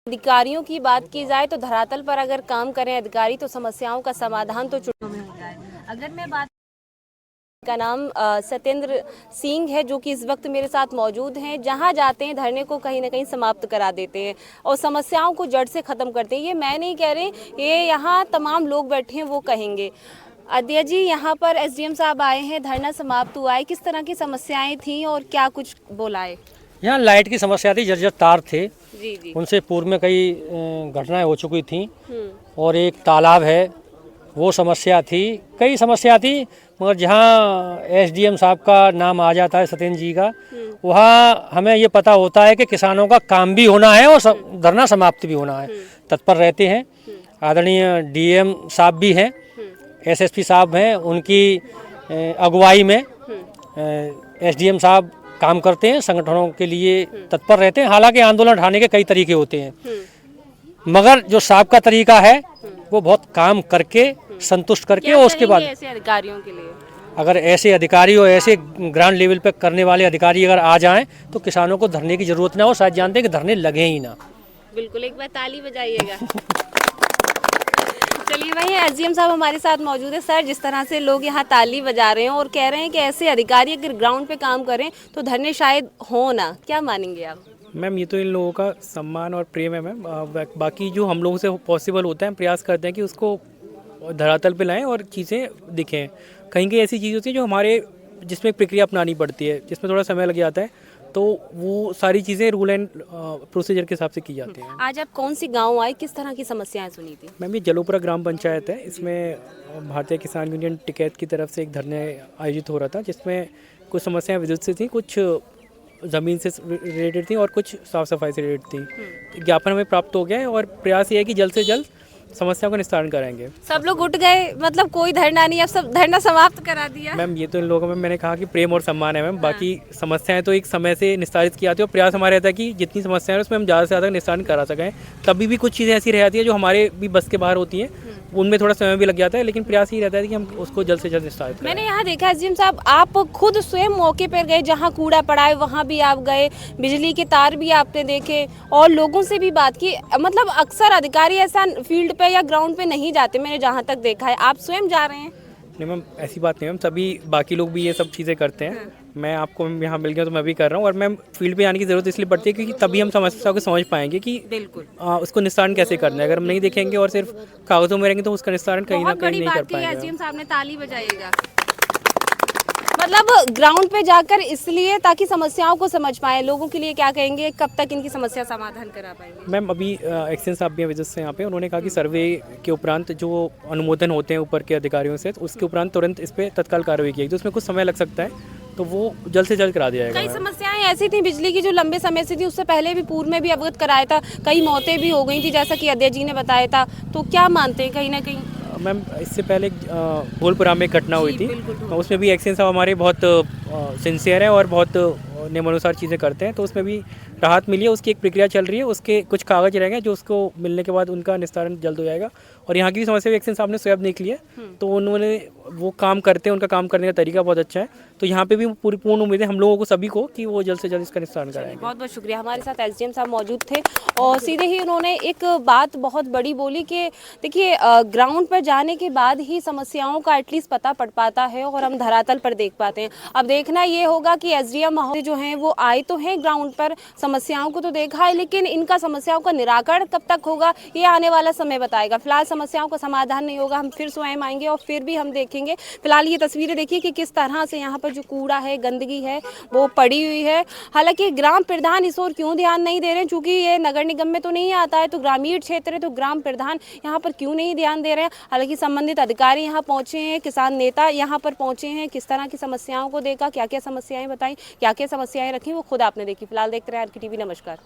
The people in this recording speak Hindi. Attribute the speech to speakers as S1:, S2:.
S1: अधिकारियों की बात की जाए तो धरातल पर अगर काम करें अधिकारी तो समस्याओं का समाधान तो चुटकियों में हो जाए। अगर मैं बात का नाम सत्येंद्र सिंह है जो कि इस वक्त मेरे साथ मौजूद हैं। जहां जाते हैं धरने को कहीं ना कहीं समाप्त करा देते हैं और समस्याओं को जड़ से ख़त्म करते हैं। ये मैं नहीं कह रही, ये यहाँ तमाम लोग बैठे हैं वो कहेंगे। अद्या जी, यहाँ पर एसडीएम साहब आए हैं, धरना समाप्त हुआ है, किस तरह की समस्याएं थी और क्या कुछ बोलाए?
S2: यहाँ लाइट की समस्या थी, जर्जर तार थे।
S1: जी जी।
S2: उनसे पूर्व में कई घटनाएं हो चुकी थी और एक तालाब है, वो समस्या थी। कई समस्या थी, मगर जहाँ एसडीएम साहब का नाम आ जाता है, सत्येंद्र जी का, वहाँ हमें ये पता होता है कि किसानों का काम भी होना है और धरना समाप्त भी होना है। तत्पर रहते हैं। आदरणीय डीएम साहब भी हैं, एसएसपी साहब हैं, उनकी अगुवाई में एसडीएम साहब काम करते हैं, संगठनों के लिए तत्पर रहते हैं। हालांकि आंदोलन उठाने के कई तरीके होते हैं, मगर जो साहब का तरीका है वो बहुत काम करके संतुष्ट करके और उसके बाद
S1: ऐसे अधिकारियों के लिए
S2: अगर ऐसे अधिकारी और ऐसे ग्राउंड लेवल पे करने वाले अधिकारी अगर आ जाएं तो किसानों को धरने की जरूरत ना हो। शायद जानते हैं कि धरने लगे ही ना।
S1: बिल्कुल, एक बार ताली बजाइएगा। चलिए, वहीं एसडीएम साहब हमारे साथ मौजूद है। सर, जिस तरह से लोग यहाँ ताली बजा रहे हैं और कह रहे हैं कि ऐसे अधिकारी अगर ग्राउंड पे काम करें तो धरने शायद हो ना, क्या मानेंगे आप?
S3: मैम, ये तो इन लोगों का सम्मान और प्रेम है मैम। बाकी जो हम लोगों से पॉसिबल होता है, हम प्रयास करते हैं कि उसको धरातल पे लाएं और चीज़ें दिखें। कहीं कहीं ऐसी चीज़ होती है जो हमारे जिसमें प्रक्रिया अपनानी पड़ती है, जिसमें थोड़ा समय लग जाता है, तो वो सारी चीज़ें रूल एंड प्रोसीजर के हिसाब से की जाती हैं।
S1: आज आप कौन सी गांव आए, किस तरह की समस्याएं सुनी थी?
S3: मैम, ये जलोपुरा ग्राम पंचायत है। इसमें भारतीय किसान यूनियन टिकैत की तरफ से एक धरने आयोजित हो रहा था, जिसमें कुछ समस्याएं विद्युत से थी, कुछ ज़मीन से रिलेटेड थी और कुछ साफ़ सफाई से रिलेटेड थी। ज्ञापन हमें प्राप्त हो गया है और प्रयास ये है कि जल्द से जल्द समस्या का निस्तारण कराएंगे।
S1: सब लोग उठ गए, मतलब कोई धरना नहीं, अब सब धरना समाप्त करा दिया?
S3: मैम, ये तो इन लोगों में मैंने कहा कि प्रेम और सम्मान है मैम। बाकी समस्याएं तो एक समय से निस्तारित की जाती है और प्रयास हमारा रहता है कि जितनी समस्याएं हैं उसमें हम ज़्यादा से ज़्यादा निस्तारण करा सकें। तभी भी कुछ चीज़ें ऐसी रह जाती है जो हमारे भी बस के बाहर होती हैं, उनमें थोड़ा समय भी लग जाता है, लेकिन प्रयास ही रहता है कि हम उसको जल्द से जल्द निस्तारित करें।
S1: मैंने यहाँ देखा एसडीएम साहब, आप खुद स्वयं मौके पर गए, जहाँ कूड़ा पड़ा है वहाँ भी आप गए, बिजली के तार भी आपने देखे और लोगों से भी बात की। मतलब अक्सर अधिकारी ऐसा फील्ड पे या ग्राउंड पे नहीं जाते, मैंने जहाँ तक देखा है, आप स्वयं जा रहे हैं?
S3: नहीं मैम, ऐसी बात नहीं मैम, सभी बाकी लोग भी ये सब चीज़ें करते हैं। मैं आपको यहाँ मिल गया तो मैं भी कर रहा हूँ। और मैम, फील्ड पे आने की ज़रूरत इसलिए पड़ती है क्योंकि तभी हम समस्या को समझ पाएंगे कि
S1: बिल्कुल
S3: उसको निस्तारण कैसे करना है। अगर हम नहीं देखेंगे और सिर्फ कागजों में रहेंगे तो उसका निस्तारण कहीं ना कहीं नहीं कर पाएंगे।
S1: एसडीएम साहब ने ताली बजाइएगा। मतलब ग्राउंड पे जाकर इसलिए ताकि समस्याओं को समझ पाए। लोगों के लिए क्या कहेंगे, कब तक इनकी समस्या समाधान करा पाएंगे?
S3: मैम, अभी एक्शन साहब भी विजिट से यहाँ पे, उन्होंने कहा कि सर्वे के उपरांत जो अनुमोदन होते हैं ऊपर के अधिकारियों से, उसके उपरांत तुरंत इस पर तत्काल कार्रवाई की जाएगी। तो उसमें कुछ समय लग सकता है, तो वो जल्द से जल्द करा दिया जाएगा।
S1: कई समस्याएं ऐसी थी बिजली की जो लंबे समय से थी, उससे पहले भी पूर्व में भी अवगत कराया था, कई मौतें भी हो गई थी जैसा कि अद्या जी ने बताया था। तो क्या मानते हैं कहीं ना कहीं?
S3: मैम, इससे पहले भोलपुरा में एक घटना हुई थी, उसमें भी एक्शन साहब हमारे बहुत सिंसियर हैं और बहुत नियमानुसार चीज़ें करते हैं, तो उसमें भी राहत मिली है। उसकी एक प्रक्रिया चल रही है, उसके कुछ कागज रह गए जो उसको मिलने के बाद उनका निस्तारण जल्द हो जाएगा। और यहाँ की भी समस्या भी एक्शन साहब ने स्वयं देख ली है, तो उन्होंने वो काम करते हैं, उनका काम करने का तरीका बहुत अच्छा है। तो यहाँ पे भी पूरी पूर्ण उम्मीद है हम लोगों को सभी को कि वो जल्द से जल्द इसका निस्तारण कराएंगे।
S1: बहुत बहुत शुक्रिया। हमारे साथ एसडीएम साहब मौजूद थे और सीधे ही उन्होंने एक बात बहुत बड़ी बोली कि देखिए, ग्राउंड पर जाने के बाद ही समस्याओं का एटलीस्ट पता पड़ पाता है और हम धरातल पर देख पाते हैं। अब देखना ये होगा कि एसडीएम महोदय जो हैं वो आए तो हैं ग्राउंड पर, समस्याओं को तो देखा है, लेकिन इनका समस्याओं का निराकरण कब तक होगा ये आने वाला समय बताएगा। फिलहाल समस्याओं का समाधान नहीं होगा, हम फिर स्वयं आएंगे और फिर भी हम देखेंगे। फिलहाल ये तस्वीरें देखिए कि किस तरह से यहाँ पर जो कूड़ा है, गंदगी है, वो पड़ी हुई है। हालांकि ग्राम प्रधान इस ओर क्यों ध्यान नहीं दे रहे हैं, चूंकि ये नगर निगम में तो नहीं आता है, तो ग्रामीण क्षेत्र है, तो ग्राम प्रधान यहाँ पर क्यों नहीं ध्यान दे रहे हैं। हालांकि संबंधित अधिकारी यहाँ पहुंचे हैं, किसान नेता यहाँ पर पहुंचे हैं, किस तरह की समस्याओं को देखा, क्या क्या समस्याएं बताई, क्या क्या समस्याएं रखी, वो खुद आपने देखी। फिलहाल देखते रहे आर के टीवी। नमस्कार।